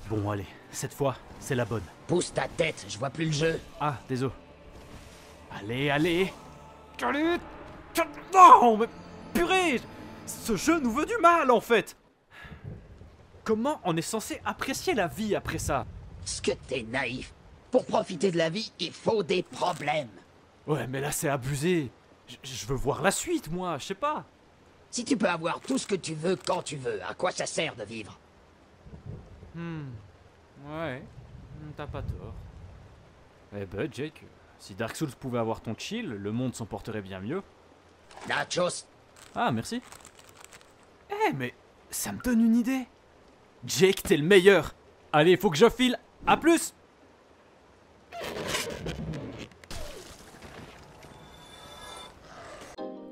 Bon, allez, cette fois, c'est la bonne. Pousse ta tête, je vois plus le jeu. Ah, désolé. Allez, allez. Allez. Non, mais purée. Ce jeu nous veut du mal, en fait. Comment on est censé apprécier la vie après ça? Ce que t'es naïf. Pour profiter de la vie, il faut des problèmes. Ouais, mais là, c'est abusé. Je veux voir la suite, moi, je sais pas. Si tu peux avoir tout ce que tu veux quand tu veux, à quoi ça sert de vivre? Ouais, t'as pas tort. Eh ben, Jake, si Dark Souls pouvait avoir ton chill, le monde s'en porterait bien mieux. Nachos. Ah, merci. Eh, mais ça me donne une idée. Jake, t'es le meilleur. Allez, faut que je file. À plus.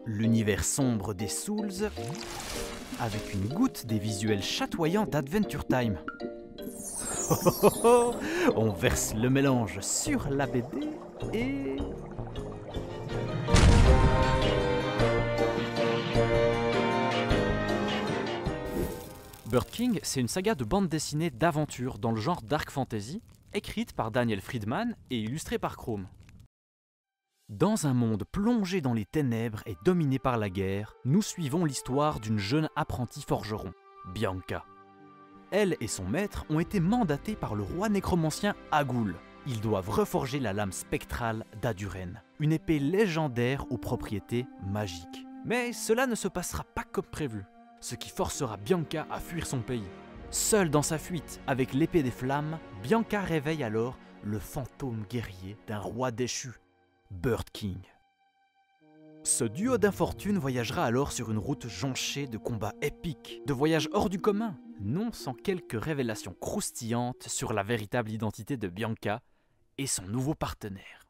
L'univers sombre des Souls, avec une goutte des visuels chatoyants d'Adventure Time. On verse le mélange sur la BD et... Bird King, c'est une saga de bande dessinée d'aventure dans le genre dark fantasy, écrite par Daniel Friedman et illustrée par Chrome. Dans un monde plongé dans les ténèbres et dominé par la guerre, nous suivons l'histoire d'une jeune apprentie forgeron, Bianca. Elle et son maître ont été mandatés par le roi nécromancien Agul. Ils doivent reforger la lame spectrale d'Aduren, une épée légendaire aux propriétés magiques. Mais cela ne se passera pas comme prévu, ce qui forcera Bianca à fuir son pays. Seule dans sa fuite, avec l'épée des flammes, Bianca réveille alors le fantôme guerrier d'un roi déchu, Bird King. Ce duo d'infortune voyagera alors sur une route jonchée de combats épiques, de voyages hors du commun, non sans quelques révélations croustillantes sur la véritable identité de Bianca et son nouveau partenaire.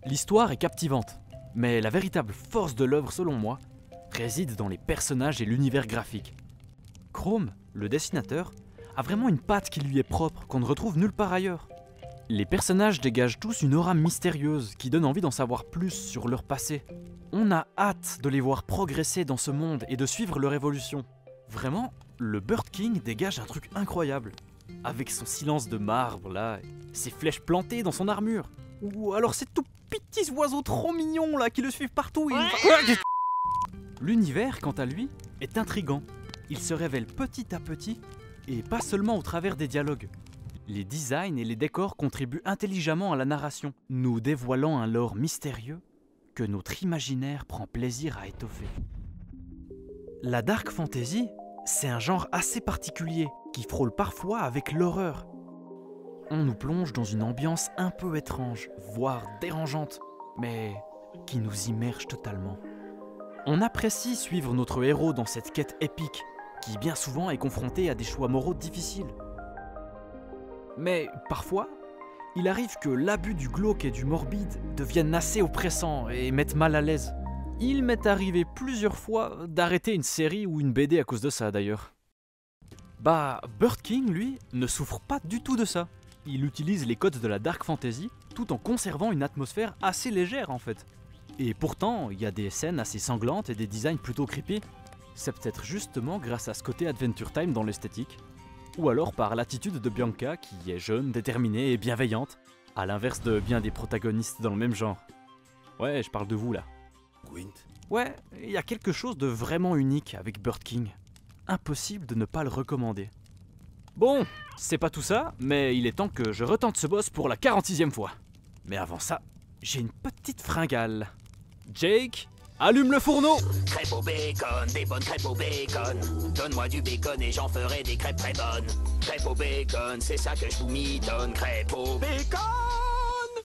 L'histoire est captivante, mais la véritable force de l'œuvre, selon moi, réside dans les personnages et l'univers graphique. Chrome, le dessinateur, a vraiment une patte qui lui est propre, qu'on ne retrouve nulle part ailleurs. Les personnages dégagent tous une aura mystérieuse qui donne envie d'en savoir plus sur leur passé. On a hâte de les voir progresser dans ce monde et de suivre leur évolution. Vraiment, le Bird King dégage un truc incroyable. Avec son silence de marbre là, ses flèches plantées dans son armure. Ou alors ces tout petits oiseaux trop mignons là qui le suivent partout. L'univers, quant à lui, est intriguant. Il se révèle petit à petit, et pas seulement au travers des dialogues. Les designs et les décors contribuent intelligemment à la narration, nous dévoilant un lore mystérieux que notre imaginaire prend plaisir à étoffer. La dark fantasy, c'est un genre assez particulier, qui frôle parfois avec l'horreur. On nous plonge dans une ambiance un peu étrange, voire dérangeante, mais qui nous immerge totalement. On apprécie suivre notre héros dans cette quête épique, qui bien souvent est confronté à des choix moraux difficiles. Mais parfois, il arrive que l'abus du glauque et du morbide deviennent assez oppressants et mettent mal à l'aise. Il m'est arrivé plusieurs fois d'arrêter une série ou une BD à cause de ça d'ailleurs. Bird King, lui, ne souffre pas du tout de ça. Il utilise les codes de la dark fantasy tout en conservant une atmosphère assez légère en fait. Et pourtant, il y a des scènes assez sanglantes et des designs plutôt creepy. C'est peut-être justement grâce à ce côté Adventure Time dans l'esthétique. Ou alors par l'attitude de Bianca qui est jeune, déterminée et bienveillante, à l'inverse de bien des protagonistes dans le même genre. Ouais, je parle de vous là. Gwent. Ouais, il y a quelque chose de vraiment unique avec Bird King. Impossible de ne pas le recommander. Bon, c'est pas tout ça, mais il est temps que je retente ce boss pour la 46e fois. Mais avant ça, j'ai une petite fringale. Jake, allume le fourneau! Crêpes au bacon, des bonnes crêpes au bacon. Donne-moi du bacon et j'en ferai des crêpes très bonnes. Crêpes au bacon, c'est ça que je vous m'y donne. Crêpes au bacon!